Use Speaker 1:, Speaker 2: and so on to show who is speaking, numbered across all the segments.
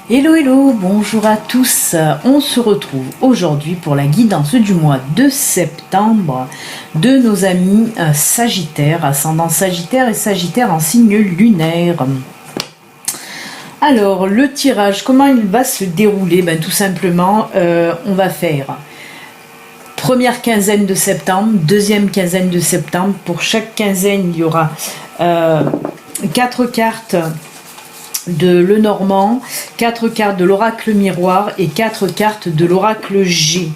Speaker 1: Hello hello, bonjour à tous, on se retrouve aujourd'hui pour la guidance du mois de septembre de nos amis Sagittaires, ascendant Sagittaire et Sagittaire en signe lunaire. Alors le tirage, comment il va se dérouler? Tout simplement, on va faire première quinzaine de septembre, deuxième quinzaine de septembre. Pour chaque quinzaine, il y aura 4 cartes de Lenormand, 4 cartes de l'oracle miroir et 4 cartes de l'oracle G.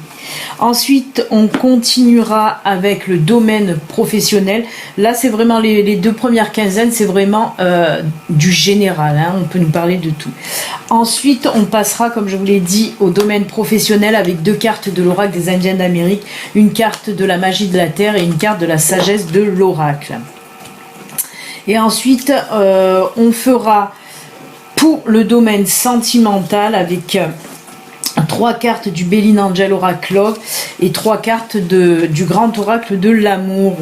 Speaker 1: Ensuite, on continuera avec le domaine professionnel. Là, c'est vraiment les 2 premières quinzaines, c'est vraiment du général, hein, on peut nous parler de tout. Ensuite, on passera, comme je vous l'ai dit, au domaine professionnel avec 2 cartes de l'oracle des Indiens d'Amérique, une carte de la magie de la terre et une carte de la sagesse de l'oracle. Et ensuite, on fera pour le domaine sentimental avec 3 cartes du Bélin Angel Oracle Love et 3 cartes du Grand Oracle de l'amour.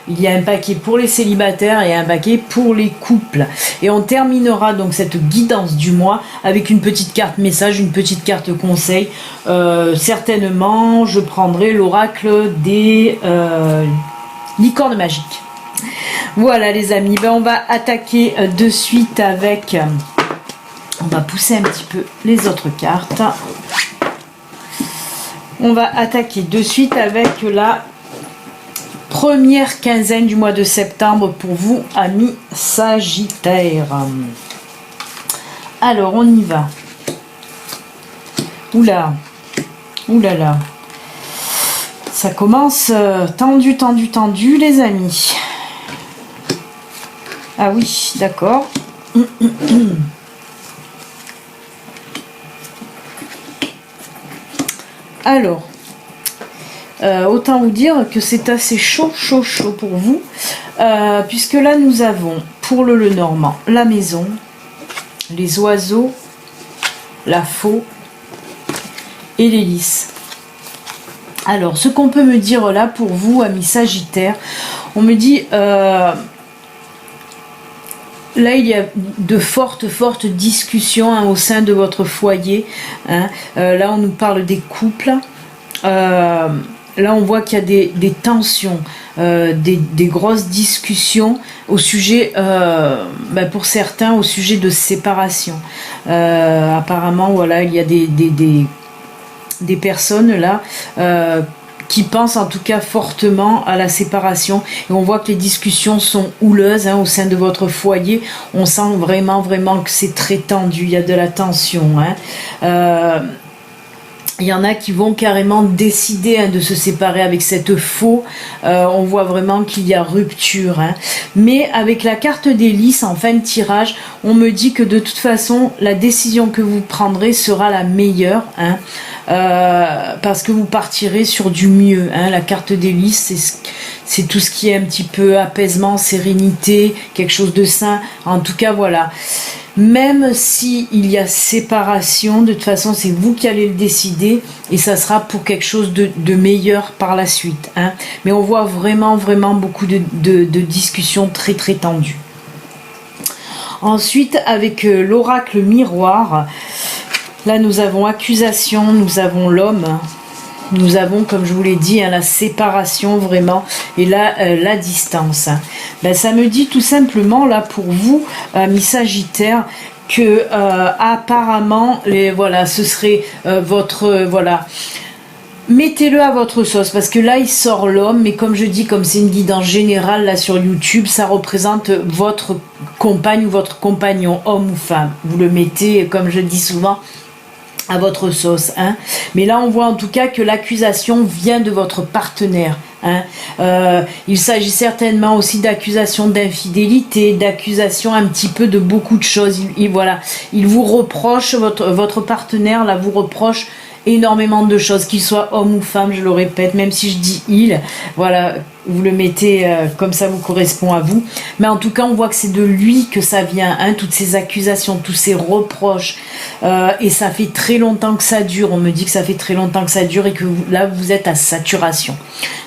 Speaker 1: Il y a un paquet pour les célibataires et un paquet pour les couples. Et on terminera donc cette guidance du mois avec une petite carte message, une petite carte conseil. Certainement, je prendrai l'oracle des licornes magiques. Voilà les amis, on va attaquer de suite avec... On va pousser un petit peu les autres cartes. On va attaquer de suite avec la première quinzaine du mois de septembre pour vous, amis Sagittaires. Alors, on y va. Oula, oulala. Ça commence tendu, tendu, tendu, les amis. Ah oui, d'accord. Alors, autant vous dire que c'est assez chaud, chaud, chaud pour vous, puisque là nous avons pour le Lenormand la maison, les oiseaux, la faux et l'hélice. Alors, ce qu'on peut me dire là pour vous, amis Sagittaires, on me dit... Là, il y a de fortes discussions au sein de votre foyer. Là, on nous parle des couples. Là, on voit qu'il y a des tensions, des grosses discussions au sujet, pour certains, au sujet de séparation. Apparemment, voilà, il y a des personnes là qui pensent en tout cas fortement à la séparation, et on voit que les discussions sont houleuses au sein de votre foyer. On sent vraiment que c'est très tendu, il y a de la tension. Il y en a qui vont carrément décider de se séparer avec cette faux. On voit vraiment qu'il y a rupture. Mais avec la carte d'hélice en fin de tirage, on me dit que de toute façon, la décision que vous prendrez sera la meilleure. Parce que vous partirez sur du mieux. La carte d'hélice, c'est tout ce qui est un petit peu apaisement, sérénité, quelque chose de sain. En tout cas, voilà. Même s'il y a séparation, de toute façon, c'est vous qui allez le décider et ça sera pour quelque chose de meilleur par la suite. Mais on voit vraiment beaucoup de discussions très tendues. Ensuite, avec l'oracle miroir, là, nous avons accusation, nous avons l'homme, nous avons, comme je vous l'ai dit, la séparation vraiment, et là, la distance. Ça me dit tout simplement, là, pour vous, amis Sagittaires, que apparemment, ce serait votre... Mettez-le à votre sauce, parce que là, il sort l'homme, mais comme je dis, comme c'est une guidance générale, là, sur YouTube, ça représente votre compagne ou votre compagnon, homme ou femme. Vous le mettez, comme je dis souvent, à votre sauce. Mais là, on voit en tout cas que l'accusation vient de votre partenaire. Il s'agit certainement aussi d'accusations d'infidélité, d'accusations un petit peu de beaucoup de choses. Il vous reproche, votre partenaire là vous reproche énormément de choses, qu'il soit homme ou femme, je le répète, même si je dis il, voilà, vous le mettez comme ça vous correspond à vous. Mais en tout cas, on voit que c'est de lui que ça vient, hein, toutes ces accusations, tous ces reproches. Et ça fait très longtemps que ça dure. On me dit que ça fait très longtemps que ça dure et que là, vous êtes à saturation.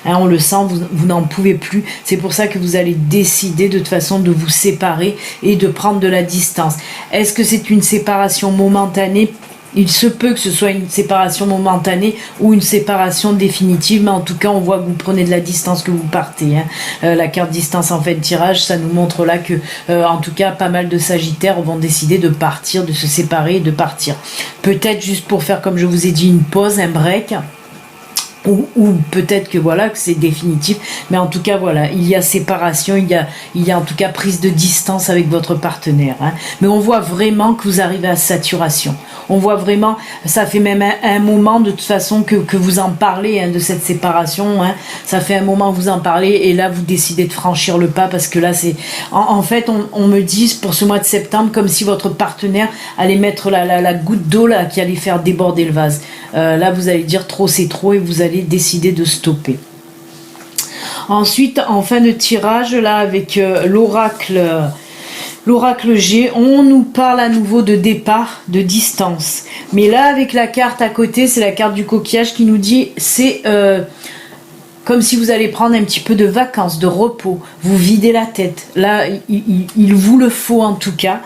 Speaker 1: Hein, on le sent, vous n'en pouvez plus. C'est pour ça que vous allez décider de toute façon de vous séparer et de prendre de la distance. Est-ce que c'est une séparation momentanée ? Il se peut que ce soit une séparation momentanée ou une séparation définitive, mais en tout cas, on voit que vous prenez de la distance, que vous partez. Hein. La carte distance en fait tirage, ça nous montre là que, en tout cas, pas mal de Sagittaires vont décider de partir, de se séparer et de partir. Peut-être juste pour faire, comme je vous ai dit, une pause, un break. Ou peut-être que voilà que c'est définitif, mais en tout cas voilà, il y a séparation, il y a en tout cas prise de distance avec votre partenaire, hein. Mais on voit vraiment que vous arrivez à saturation, on voit vraiment, ça fait même un moment de toute façon que vous en parlez, hein, de cette séparation, hein. Ça fait un moment que vous en parlez et là vous décidez de franchir le pas parce que là c'est en fait on me dit pour ce mois de septembre comme si votre partenaire allait mettre la goutte d'eau là qui allait faire déborder le vase. Là vous allez dire trop c'est trop et vous allez décider de stopper. Ensuite, en fin de tirage, là, avec l'oracle G, on nous parle à nouveau de départ, de distance. Mais là, avec la carte à côté, c'est la carte du coquillage qui nous dit, c'est comme si vous allez prendre un petit peu de vacances, de repos, vous videz la tête. Là, il vous le faut en tout cas.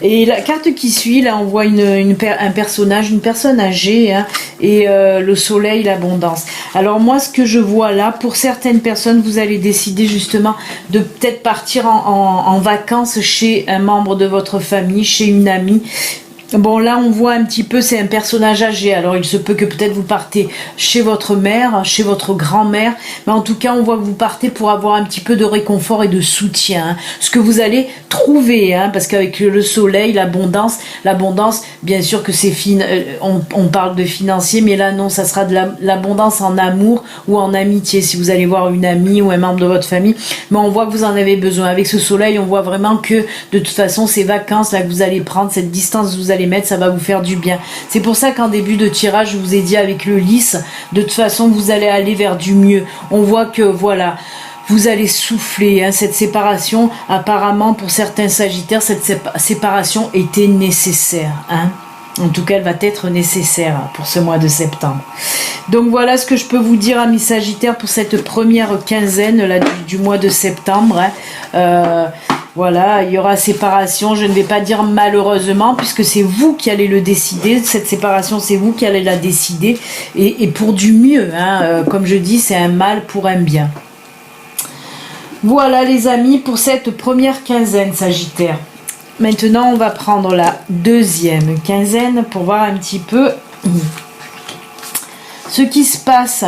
Speaker 1: Et la carte qui suit, là, on voit un personnage, une personne âgée, hein, et le soleil, l'abondance. Alors moi, ce que je vois là, pour certaines personnes, vous allez décider justement de peut-être partir en vacances chez un membre de votre famille, chez une amie. Bon, là, on voit un petit peu, c'est un personnage âgé. Alors, il se peut que peut-être vous partez chez votre mère, chez votre grand-mère. Mais en tout cas, on voit que vous partez pour avoir un petit peu de réconfort et de soutien. Hein. Ce que vous allez trouver, hein, parce qu'avec le soleil, l'abondance, bien sûr que c'est on parle de financier, mais là, non, ça sera de l'abondance en amour ou en amitié. Si vous allez voir une amie ou un membre de votre famille. Mais on voit que vous en avez besoin. Avec ce soleil, on voit vraiment que, de toute façon, ces vacances, là, que vous allez prendre, cette distance que vous allez mettre, ça va vous faire du bien. C'est pour ça qu'en début de tirage, je vous ai dit avec le lys, de toute façon, vous allez aller vers du mieux. On voit que, voilà, vous allez souffler, hein, cette séparation, apparemment, pour certains Sagittaires, cette séparation était nécessaire, hein. En tout cas, elle va être nécessaire pour ce mois de septembre. Donc voilà ce que je peux vous dire, amis Sagittaires, pour cette première quinzaine là, du mois de septembre, hein. Voilà, il y aura séparation, je ne vais pas dire malheureusement, puisque c'est vous qui allez le décider. Cette séparation, c'est vous qui allez la décider. Et pour du mieux, hein, comme je dis, c'est un mal pour un bien. Voilà les amis, pour cette première quinzaine Sagittaire. Maintenant, on va prendre la deuxième quinzaine pour voir un petit peu ce qui se passe.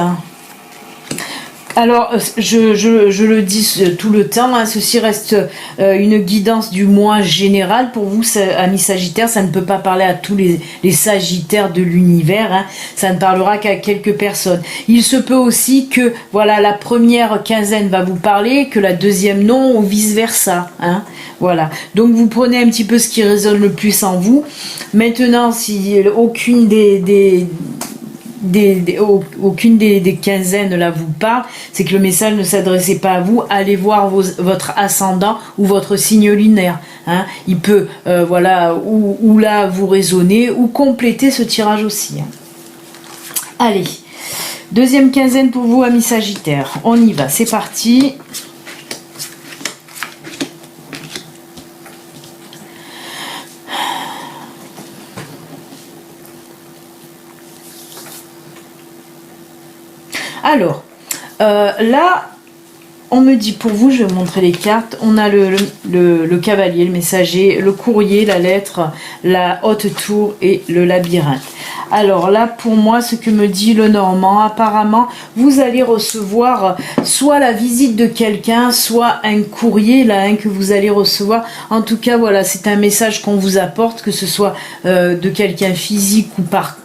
Speaker 1: Alors, je le dis tout le temps, hein, ceci reste une guidance du mois général. Pour vous, amis Sagittaires, ça ne peut pas parler à tous les Sagittaires de l'univers, hein, ça ne parlera qu'à quelques personnes. Il se peut aussi que voilà, la première quinzaine va vous parler, que la deuxième non, ou vice-versa. Hein, voilà. Donc, vous prenez un petit peu ce qui résonne le plus en vous. Maintenant, si aucune aucune des quinzaines là vous parle, c'est que le message ne s'adressait pas à vous. Allez voir votre ascendant ou votre signe lunaire, hein. Il peut voilà, ou là vous raisonner ou compléter ce tirage aussi, hein. Allez, deuxième quinzaine pour vous, amis Sagittaires, on y va, c'est parti. Alors, là, on me dit pour vous, je vais vous montrer les cartes, on a le cavalier, le messager, le courrier, la lettre, la haute tour et le labyrinthe. Alors là, pour moi, ce que me dit le Normand, apparemment, vous allez recevoir soit la visite de quelqu'un, soit un courrier, là, hein, que vous allez recevoir. En tout cas, voilà, c'est un message qu'on vous apporte, que ce soit de quelqu'un physique ou par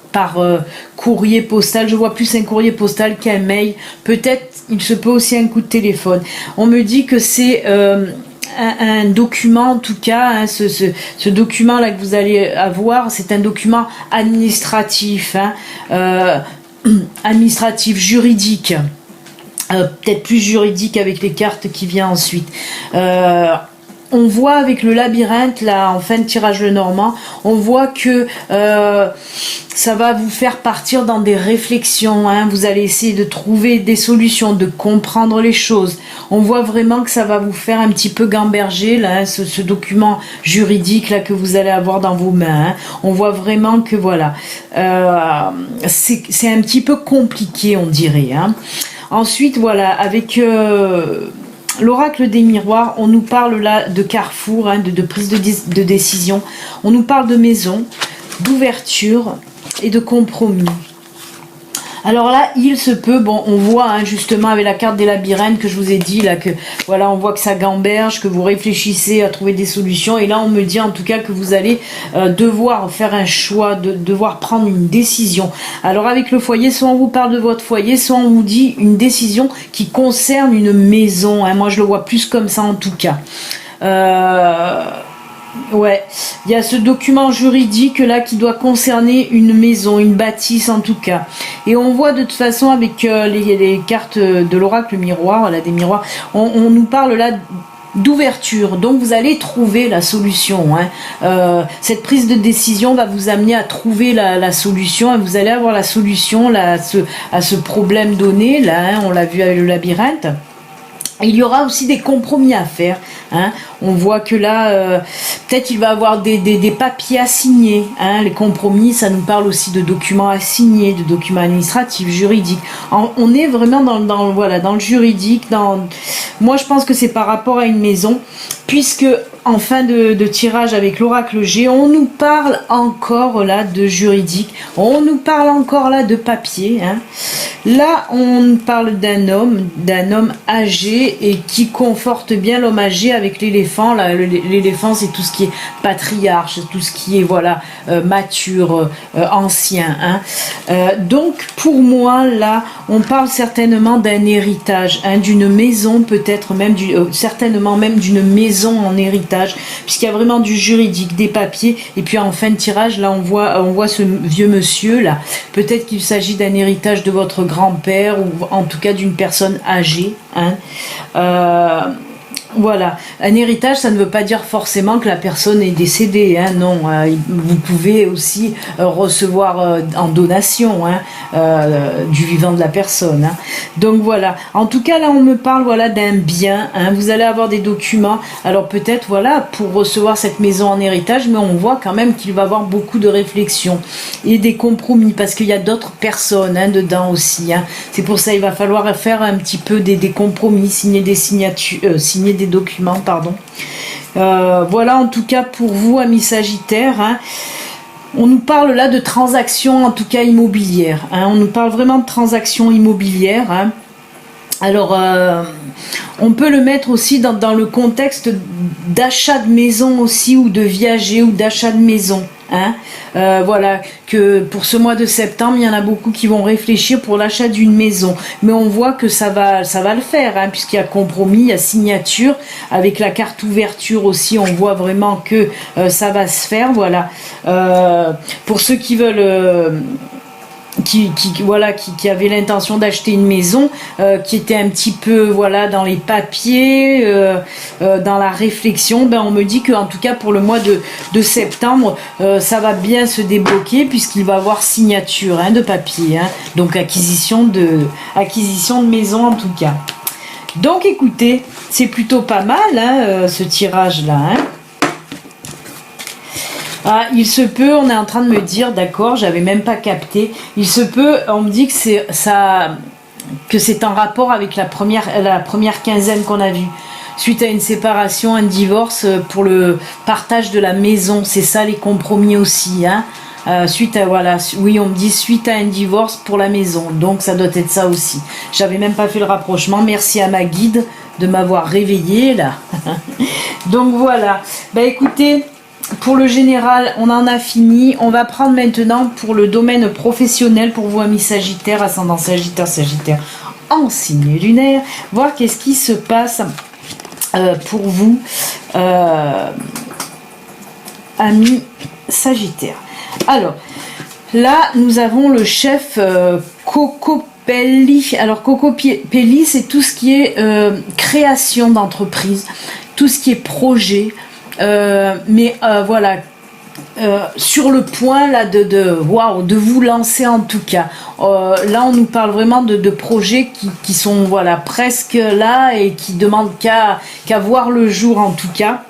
Speaker 1: courrier postal. Je vois plus un courrier postal qu'un mail. Peut-être, il se peut aussi un coup de téléphone. On me dit que c'est un document, en tout cas, hein, ce document-là que vous allez avoir, c'est un document administratif, hein, administratif, juridique. Peut-être plus juridique avec les cartes qui viennent ensuite. On voit avec le labyrinthe, là, en fin de tirage le Normand, on voit que ça va vous faire partir dans des réflexions, hein. Vous allez essayer de trouver des solutions, de comprendre les choses. On voit vraiment que ça va vous faire un petit peu gamberger, là, hein, ce document juridique là, que vous allez avoir dans vos mains. Hein. On voit vraiment que, voilà, c'est un petit peu compliqué, on dirait. Hein. Ensuite, voilà, avec... l'oracle des miroirs, on nous parle là de carrefour, hein, de prise de décision. On nous parle de maison, d'ouverture et de compromis. Alors là, il se peut, bon, on voit hein, justement avec la carte des labyrinthes que je vous ai dit, là, que voilà, on voit que ça gamberge, que vous réfléchissez à trouver des solutions. Et là, on me dit en tout cas que vous allez devoir faire un choix, devoir prendre une décision. Alors avec le foyer, soit on vous parle de votre foyer, soit on vous dit une décision qui concerne une maison. Hein. Moi, je le vois plus comme ça en tout cas. Ouais, il y a ce document juridique là qui doit concerner une maison, une bâtisse en tout cas. Et on voit de toute façon avec les cartes de l'oracle miroir, là des miroirs, on nous parle là d'ouverture. Donc vous allez trouver la solution. Hein. Cette prise de décision va vous amener à trouver la solution et vous allez avoir la solution là, à ce problème donné. Là, hein, on l'a vu avec le labyrinthe. Il y aura aussi des compromis à faire. Hein. On voit que là, peut-être il va y avoir des papiers à signer. Hein. Les compromis, ça nous parle aussi de documents à signer, de documents administratifs, juridiques. On est vraiment voilà, dans le juridique. Moi, je pense que c'est par rapport à une maison, puisque en fin de tirage avec l'oracle G, on nous parle encore là de juridique. On nous parle encore là de papier. Hein. Là, on parle d'un homme âgé et qui conforte bien l'homme âgé avec l'éléphant. L'éléphant, c'est tout ce qui est patriarche, tout ce qui est voilà mature, ancien. Hein. Donc, pour moi, là, on parle certainement d'un héritage, hein, d'une maison, peut-être même, certainement même d'une maison en héritage, puisqu'il y a vraiment du juridique, des papiers. Et puis en fin de tirage, là, on voit ce vieux monsieur là. Peut-être qu'il s'agit d'un héritage de votre grand-père ou en tout cas d'une personne âgée. Hein. Voilà, un héritage, ça ne veut pas dire forcément que la personne est décédée, hein, non. Vous pouvez aussi recevoir en donation hein, du vivant de la personne. Hein. Donc voilà, en tout cas là on me parle voilà, d'un bien, hein. Vous allez avoir des documents, alors peut-être voilà pour recevoir cette maison en héritage, mais on voit quand même qu'il va y avoir beaucoup de réflexion et des compromis, parce qu'il y a d'autres personnes hein, dedans aussi. Hein. C'est pour ça qu'il va falloir faire un petit peu des compromis, signer des signatures, signer des documents, pardon. Voilà en tout cas pour vous, amis Sagittaires. Hein. On nous parle là de transactions, en tout cas immobilières. Hein. On nous parle vraiment de transactions immobilières. Hein. Alors, on peut le mettre aussi dans le contexte d'achat de maison aussi, ou de viager, ou d'achat de maison. Hein. Voilà, que pour ce mois de septembre, il y en a beaucoup qui vont réfléchir pour l'achat d'une maison. Mais on voit que ça va le faire, hein, puisqu'il y a compromis, il y a signature. Avec la carte ouverture aussi, on voit vraiment que ça va se faire. Voilà. Pour ceux qui veulent... qui avait l'intention d'acheter une maison, qui était un petit peu voilà dans les papiers, dans la réflexion, ben on me dit que en tout cas pour le mois de septembre, ça va bien se débloquer, puisqu'il va y avoir signature hein, de papier, hein, donc acquisition de maison en tout cas. Donc écoutez, c'est plutôt pas mal hein, ce tirage là. Hein. Ah, il se peut, on est en train de me dire, d'accord, j'avais même pas capté, il se peut, on me dit que c'est en rapport avec la première quinzaine qu'on a vue. Suite à une séparation, un divorce pour le partage de la maison, c'est ça les compromis aussi, hein. Suite à voilà, oui on me dit suite à un divorce pour la maison, donc ça doit être ça aussi. J'avais même pas fait le rapprochement, merci à ma guide de m'avoir réveillée là. Donc voilà, bah écoutez, pour le général, on en a fini. On va prendre maintenant pour le domaine professionnel, pour vous amis Sagittaire, ascendant Sagittaire, Sagittaire en signe lunaire, voir qu'est-ce qui se passe pour vous. Amis Sagittaire. Alors, là, nous avons le chef Kokopelli. Alors, Kokopelli, c'est tout ce qui est création d'entreprise, tout ce qui est projet. Voilà, sur le point là de vous lancer en tout cas. Là, on nous parle vraiment de projets qui sont voilà presque là et qui demandent qu'à voir le jour en tout cas.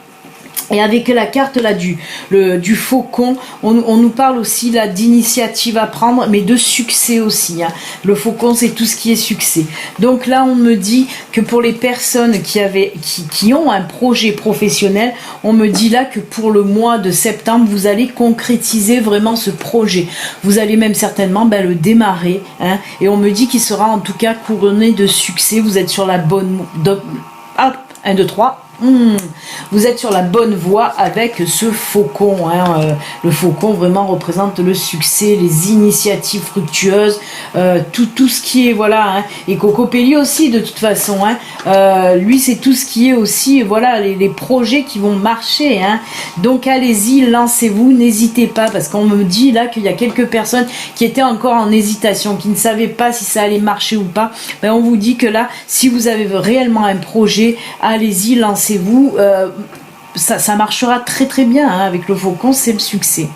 Speaker 1: Et avec la carte là du faucon, on nous parle aussi là d'initiative à prendre, mais de succès aussi. Hein. Le faucon, c'est tout ce qui est succès. Donc là, on me dit que pour les personnes qui ont un projet professionnel, on me dit là que pour le mois de septembre, vous allez concrétiser vraiment ce projet. Vous allez même certainement le démarrer. Hein, et on me dit qu'il sera en tout cas couronné de succès. Vous êtes sur la bonne... Hop, 1, 2, 3... Vous êtes sur la bonne voie avec ce faucon. Hein. Le faucon vraiment représente le succès, les initiatives fructueuses, tout ce qui est voilà. Hein. Et Kokopelli aussi de toute façon. Hein. Lui c'est tout ce qui est aussi voilà les projets qui vont marcher. Hein. Donc allez-y, lancez-vous, n'hésitez pas parce qu'on me dit là qu'il y a quelques personnes qui étaient encore en hésitation, qui ne savaient pas si ça allait marcher ou pas. On vous dit que là, si vous avez réellement un projet, allez-y, lancez-vous. Ça marchera très très bien hein, avec le faucon, c'est le succès.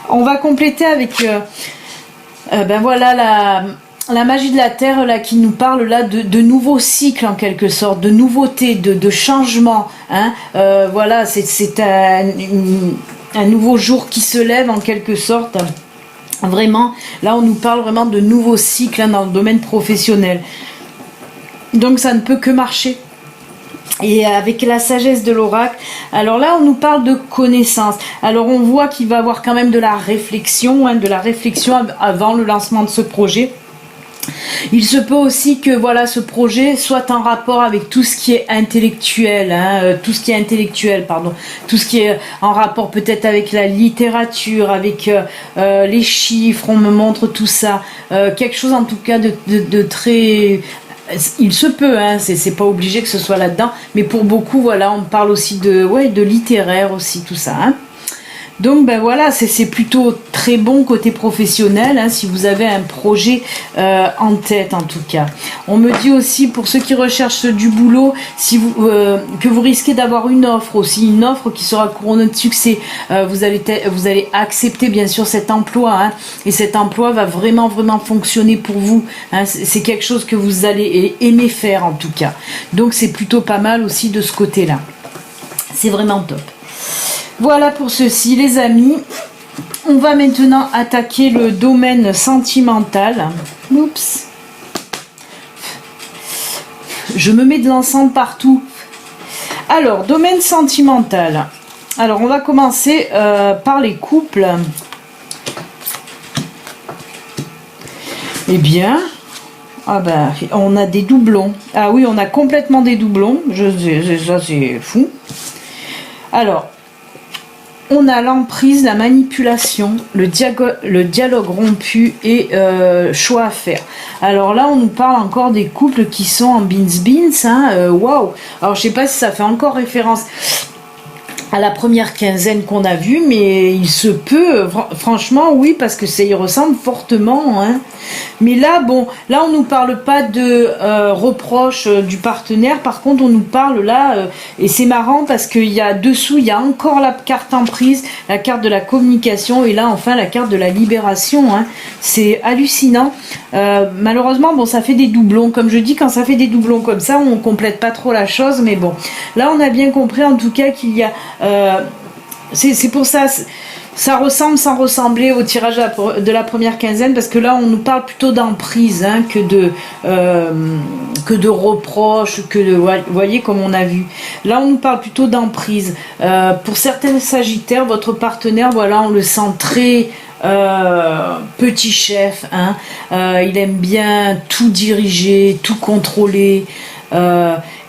Speaker 1: On va compléter avec voilà la magie de la terre là qui nous parle là de nouveaux cycles en quelque sorte, de nouveautés, de changements. Hein. Voilà, c'est un nouveau jour qui se lève en quelque sorte. Vraiment, là on nous parle vraiment de nouveaux cycles hein, dans le domaine professionnel. Donc ça ne peut que marcher. Et avec la sagesse de l'oracle, alors là on nous parle de connaissance. Alors on voit qu'il va y avoir quand même de la réflexion avant le lancement de ce projet. Il se peut aussi que voilà ce projet soit en rapport avec tout ce qui est intellectuel, hein, tout ce qui est en rapport peut-être avec la littérature, avec les chiffres, on me montre tout ça, quelque chose en tout cas de très... Il se peut, hein, c'est pas obligé que ce soit là-dedans, mais pour beaucoup, voilà, on parle aussi de littéraire aussi, tout ça. Hein. Donc voilà, c'est plutôt très bon côté professionnel hein, si vous avez un projet en tête en tout cas. On me dit aussi pour ceux qui recherchent du boulot que vous risquez d'avoir une offre aussi, une offre qui sera couronnée de succès. Vous allez accepter bien sûr cet emploi hein, et cet emploi va vraiment fonctionner pour vous. Hein, c'est quelque chose que vous allez aimer faire en tout cas. Donc c'est plutôt pas mal aussi de ce côté-là. C'est vraiment top. Voilà pour ceci les amis, on va maintenant attaquer le domaine sentimental. Oups. Je me mets de l'encens partout. Alors, domaine sentimental. Alors, on va commencer par les couples. Eh bien, on a des doublons. Ah oui, on a complètement des doublons. Ça, c'est fou. Alors, on a l'emprise, la manipulation, le dialogue rompu et choix à faire. Alors là, on nous parle encore des couples qui sont en beans. Hein, waouh. Alors, je sais pas si ça fait encore référence à la première quinzaine qu'on a vue, mais il se peut, franchement, oui, parce que ça y ressemble fortement. Hein. Mais là, bon, là, on nous parle pas de reproche du partenaire. Par contre, on nous parle là, et c'est marrant parce qu'il y a dessous, il y a encore la carte emprise, la carte de la communication, et là, enfin, la carte de la libération. Hein. C'est hallucinant. Malheureusement, bon, ça fait des doublons. Comme je dis, quand ça fait des doublons comme ça, on complète pas trop la chose, mais bon. Là, on a bien compris, en tout cas, qu'il y a... c'est pour ça... Ça ressemble sans ressembler au tirage de la première quinzaine parce que là on nous parle plutôt d'emprise hein, que de reproches, vous voyez comme on a vu. Là on nous parle plutôt d'emprise. Pour certains sagittaires, votre partenaire, voilà, on le sent très petit chef. Hein, il aime bien tout diriger, tout contrôler.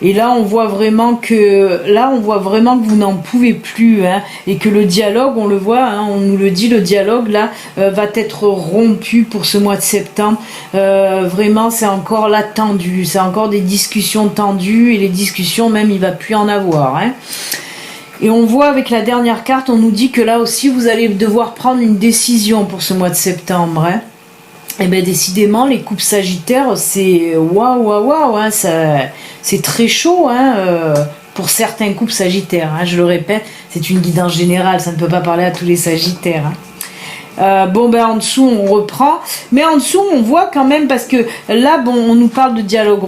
Speaker 1: Et là on voit vraiment que vous n'en pouvez plus hein, et que le dialogue, on le voit, hein, on nous le dit, le dialogue là va être rompu pour ce mois de septembre. Vraiment c'est encore là tendu, c'est encore des discussions tendues et les discussions même il va plus en avoir. Hein. Et on voit avec la dernière carte, on nous dit que là aussi, vous allez devoir prendre une décision pour ce mois de septembre. Hein. Et bien décidément, les couples sagittaires, c'est waouh, waouh, waouh, hein, c'est très chaud pour certains couples sagittaires. Hein, je le répète, c'est une guidance générale, ça ne peut pas parler à tous les sagittaires. Hein. Bon ben en dessous on reprend, mais en dessous on voit quand même, parce que là bon on nous parle de dialogue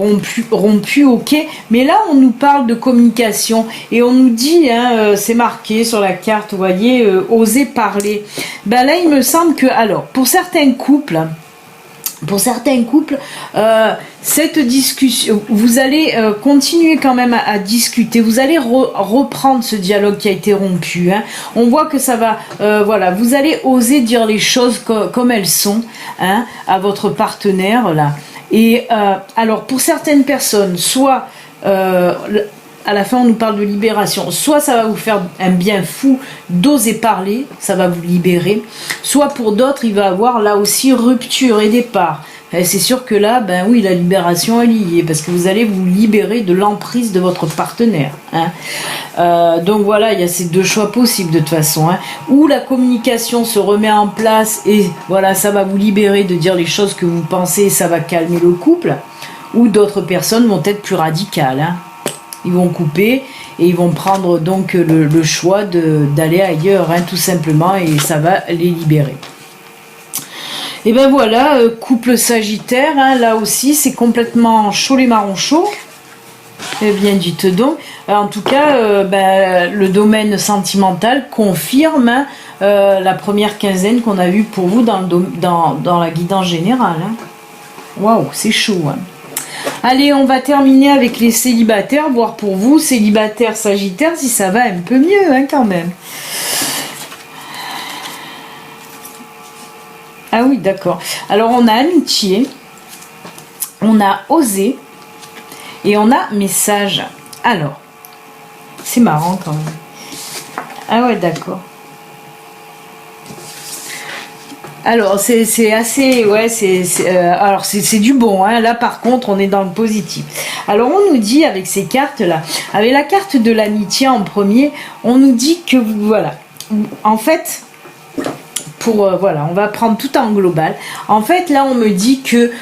Speaker 1: rompu, ok, mais là on nous parle de communication et on nous dit, c'est marqué sur la carte, vous voyez, oser parler. Ben là il me semble que, alors pour certains couples, cette discussion, vous allez continuer quand même à discuter, vous allez reprendre ce dialogue qui a été rompu. Hein. On voit que ça va, voilà, vous allez oser dire les choses comme elles sont, hein, à votre partenaire là. Et alors pour certaines personnes, soit à la fin on nous parle de libération, soit ça va vous faire un bien fou d'oser parler, ça va vous libérer, soit pour d'autres il va avoir là aussi rupture et départ. Et c'est sûr que là, ben oui, la libération est liée, parce que vous allez vous libérer de l'emprise de votre partenaire. Hein. Donc voilà, il y a ces deux choix possibles de toute façon. Hein. Ou la communication se remet en place et voilà, ça va vous libérer de dire les choses que vous pensez et ça va calmer le couple. Ou d'autres personnes vont être plus radicales. Hein. Ils vont couper et ils vont prendre donc le choix d'aller ailleurs, hein, tout simplement, et ça va les libérer. Et ben voilà, couple sagittaire, hein, là aussi c'est complètement chaud les marrons chauds. Eh bien dites donc. En tout cas, le domaine sentimental confirme, hein, la première quinzaine qu'on a vue pour vous dans la guidance générale. Hein. Waouh, c'est chaud. Hein. Allez, on va terminer avec les célibataires, voir pour vous, célibataires sagittaires, si ça va un peu mieux, hein, quand même. Ah oui, d'accord. Alors, on a amitié, on a osé et on a message. Alors, c'est marrant quand même. Ah ouais, d'accord. Alors, c'est assez... Ouais, alors, c'est du bon. Hein. Là, par contre, on est dans le positif. Alors, on nous dit, avec ces cartes-là, avec la carte de l'amitié en premier, on nous dit que, voilà, en fait... voilà, on va prendre tout en global. En fait, là, on me dit que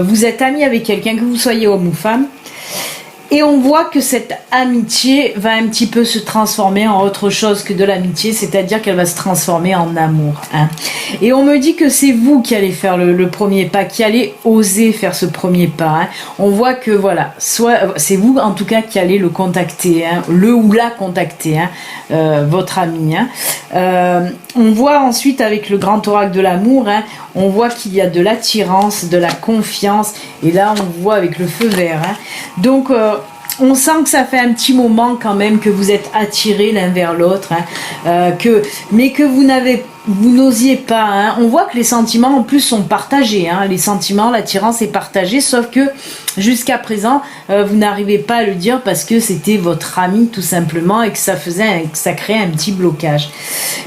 Speaker 1: vous êtes ami avec quelqu'un, que vous soyez homme ou femme, et on voit que cette amitié va un petit peu se transformer en autre chose que de l'amitié, c'est-à-dire qu'elle va se transformer en amour. Hein. Et on me dit que c'est vous qui allez faire le premier pas, qui allez oser faire ce premier pas. Hein. On voit que, voilà, soit c'est vous en tout cas qui allez le contacter, hein, le ou la contacter, hein, votre ami. Hein. On voit ensuite avec le grand oracle de l'amour, hein, on voit qu'il y a de l'attirance, de la confiance, et là on voit avec le feu vert. Hein. Donc on sent que ça fait un petit moment quand même que vous êtes attirés l'un vers l'autre, hein, mais que vous n'osiez pas. Hein. On voit que les sentiments en plus sont partagés. Hein. Les sentiments, l'attirance est partagée, sauf que jusqu'à présent, vous n'arrivez pas à le dire parce que c'était votre ami tout simplement et que ça créait un petit blocage.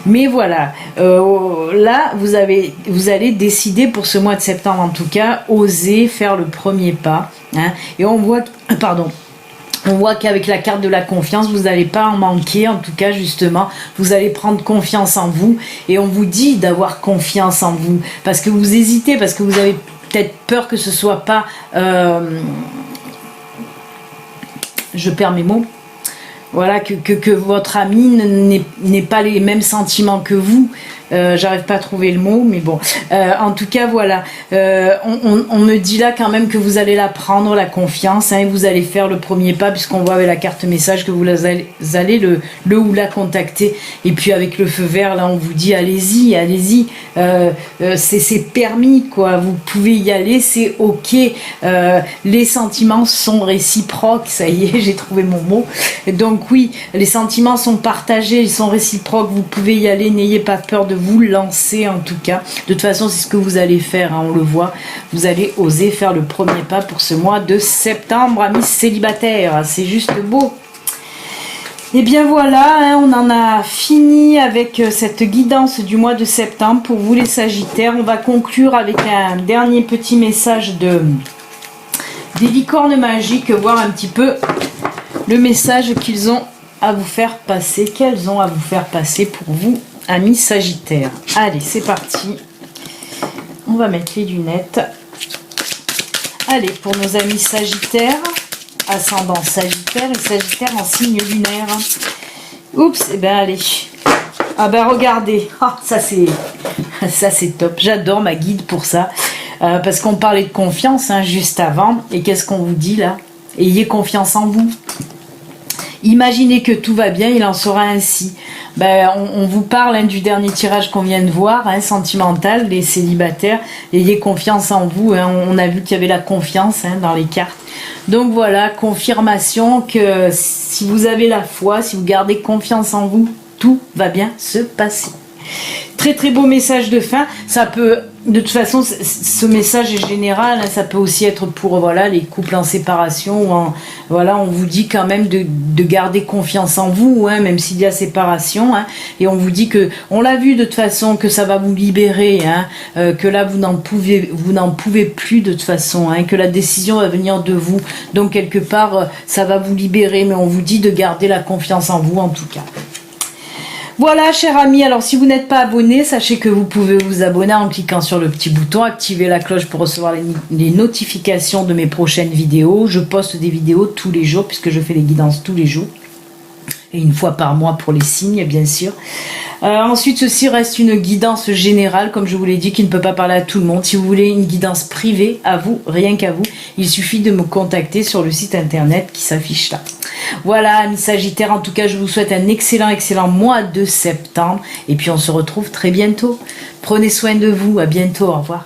Speaker 1: Mais voilà, là vous allez décider pour ce mois de septembre en tout cas, oser faire le premier pas. Hein. Et on voit, on voit qu'avec la carte de la confiance, vous n'allez pas en manquer. En tout cas, justement, vous allez prendre confiance en vous. Et on vous dit d'avoir confiance en vous. Parce que vous hésitez, parce que vous avez peut-être peur que ce soit pas... je perds mes mots. Voilà, que votre ami n'ait pas les mêmes sentiments que vous. J'arrive pas à trouver le mot, mais bon. En tout cas, voilà. On me dit là quand même que vous allez la prendre, la confiance, hein, et vous allez faire le premier pas, puisqu'on voit avec la carte message que vous allez le ou la contacter. Et puis avec le feu vert, là, on vous dit allez-y, allez-y. C'est permis, quoi. Vous pouvez y aller, c'est ok. Les sentiments sont réciproques. Ça y est, j'ai trouvé mon mot. Donc oui, les sentiments sont partagés, ils sont réciproques. Vous pouvez y aller, n'ayez pas peur de vous lancer en tout cas. De toute façon, c'est ce que vous allez faire, hein, on le voit. Vous allez oser faire le premier pas pour ce mois de septembre, amis célibataires. C'est juste beau. Et bien voilà, hein, on en a fini avec cette guidance du mois de septembre pour vous les Sagittaires. On va conclure avec un dernier petit message des licornes magiques, voir un petit peu le message qu'ils ont à vous faire passer, qu'elles ont à vous faire passer pour vous, amis Sagittaires. Allez, c'est parti. On va mettre les lunettes. Allez, pour nos amis Sagittaires, ascendant Sagittaire et Sagittaire en signe lunaire. Oups, et ben allez. Ah ben regardez, ça c'est top. J'adore ma guide pour ça. Parce qu'on parlait de confiance juste avant. Et qu'est-ce qu'on vous dit là? Ayez confiance en vous. Imaginez que tout va bien, il en sera ainsi. On vous parle du dernier tirage qu'on vient de voir, sentimental, les célibataires. Ayez confiance en vous. On a vu qu'il y avait la confiance dans les cartes. Donc voilà, confirmation que si vous avez la foi, si vous gardez confiance en vous, tout va bien se passer. Très très beau message de fin. Ça peut, de toute façon, ce message est général. Ça peut aussi être pour voilà les couples en séparation. Ou voilà, on vous dit quand même de garder confiance en vous, même s'il y a séparation. Et on vous dit que, on l'a vu de toute façon, que ça va vous libérer. Que là vous n'en pouvez plus de toute façon. Que la décision va venir de vous. Donc quelque part, ça va vous libérer. Mais on vous dit de garder la confiance en vous en tout cas. Voilà, chers amis, alors si vous n'êtes pas abonné, sachez que vous pouvez vous abonner en cliquant sur le petit bouton, activer la cloche pour recevoir les notifications de mes prochaines vidéos. Je poste des vidéos tous les jours puisque je fais les guidances tous les jours. Et une fois par mois pour les signes, bien sûr. Ensuite, ceci reste une guidance générale, comme je vous l'ai dit, qui ne peut pas parler à tout le monde. Si vous voulez une guidance privée, à vous, rien qu'à vous, il suffit de me contacter sur le site internet qui s'affiche là. Voilà, amis Sagittaires, en tout cas, je vous souhaite un excellent mois de septembre. Et puis, on se retrouve très bientôt. Prenez soin de vous, à bientôt, au revoir.